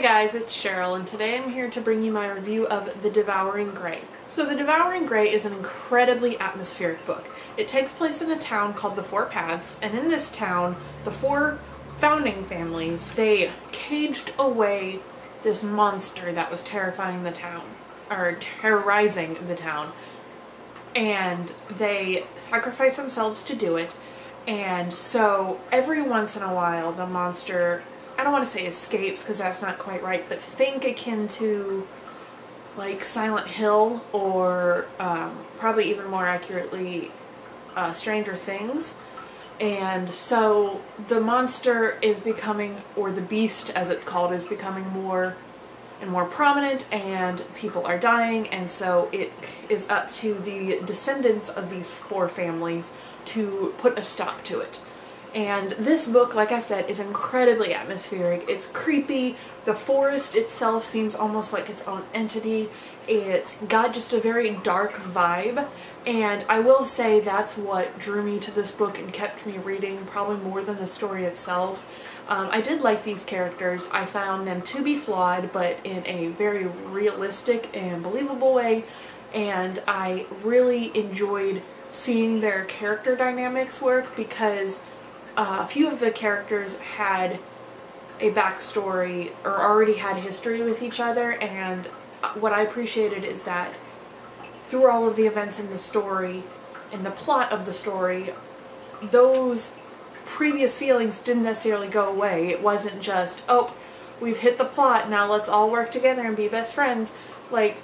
guys, it's Cheryl, and today I'm here to bring you my review of The Devouring Grey. So The Devouring Grey is an incredibly atmospheric book. It takes place in a town called the Four Paths, and in this town, the four founding families, they caged away this monster that was terrifying the town, or terrorizing the town, and they sacrificed themselves to do it. And so every once in a while the monster, I don't want to say escapes because that's not quite right, but think akin to like Silent Hill or probably even more accurately Stranger Things. And so the monster is becoming, or the beast as it's called, is becoming more and more prominent, and people are dying, and so it is up to the descendants of these four families to put a stop to it. And this book, like I said, is incredibly atmospheric. It's creepy. The forest itself seems almost like its own entity. It's got just a very dark vibe, and I will say that's what drew me to this book and kept me reading probably more than the story itself. I did like these characters. I found them to be flawed, but in a very realistic and believable way, and I really enjoyed seeing their character dynamics work because a few of the characters had a backstory or already had history with each other, and what I appreciated is that through all of the events in the story, in the plot of the story, those previous feelings didn't necessarily go away. It wasn't just, oh, we've hit the plot, now let's all work together and be best friends. Like,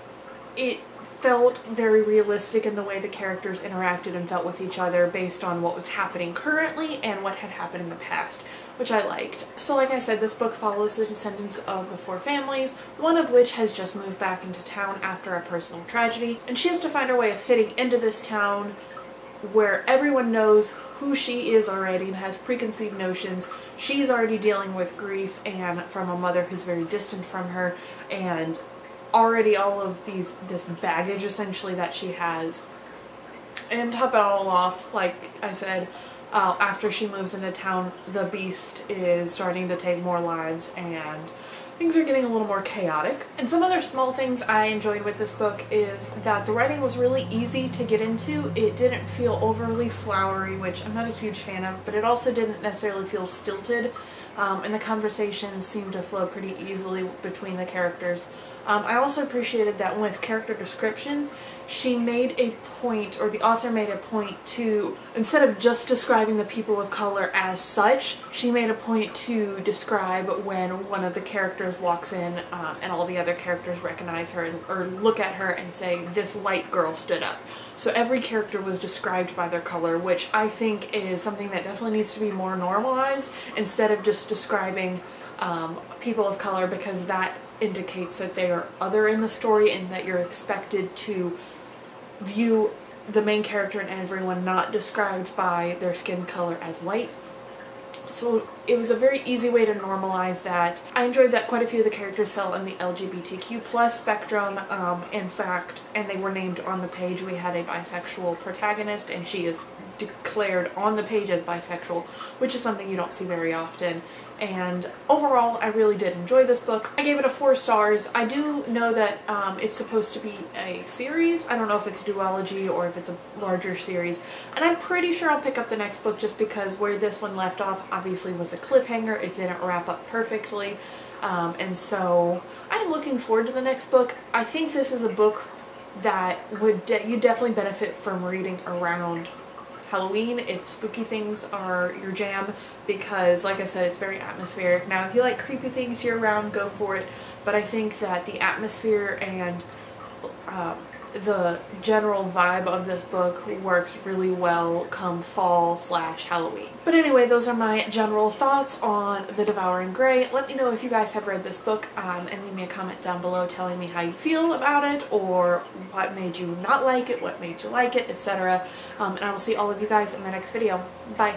it felt very realistic in the way the characters interacted and felt with each other based on what was happening currently and what had happened in the past, which I liked. So like I said, this book follows the descendants of the four families, one of which has just moved back into town after a personal tragedy, and she has to find her way of fitting into this town where everyone knows who she is already and has preconceived notions. She's already dealing with grief and from a mother who's very distant from her, and already all of this baggage essentially that she has. And to top it all off, like I said, after she moves into town, the beast is starting to take more lives and things are getting a little more chaotic. And some other small things I enjoyed with this book is that the writing was really easy to get into. It didn't feel overly flowery, which I'm not a huge fan of, but it also didn't necessarily feel stilted, and the conversations seemed to flow pretty easily between the characters. I also appreciated that with character descriptions, she made a point, or the author made a point to, instead of just describing the people of color as such, she made a point to describe when one of the characters walks in and all the other characters recognize her or look at her and say, this white girl stood up. So every character was described by their color, which I think is something that definitely needs to be more normalized instead of just describing people of color, because that indicates that they are other in the story and that you're expected to view the main character and everyone not described by their skin color as white. So it was a very easy way to normalize that. I enjoyed that quite a few of the characters fell in the LGBTQ plus spectrum. In fact, and they were named on the page. We had a bisexual protagonist, and she is declared on the page as bisexual, which is something you don't see very often. And overall, I really did enjoy this book. I gave it a 4 stars. I do know that it's supposed to be a series. I don't know if it's a duology or if it's a larger series. And I'm pretty sure I'll pick up the next book just because where this one left off obviously was a cliffhanger. It didn't wrap up perfectly. And so I'm looking forward to the next book. I think this is a book that you definitely benefit from reading around Halloween if spooky things are your jam, because like I said, it's very atmospheric. Now if you like creepy things year round, go for it, but I think that the atmosphere and the general vibe of this book works really well come fall / Halloween. But anyway, those are my general thoughts on The Devouring Grey. Let me know if you guys have read this book, and leave me a comment down below telling me how you feel about it, or what made you not like it, what made you like it, etc. And I will see all of you guys in my next video. Bye!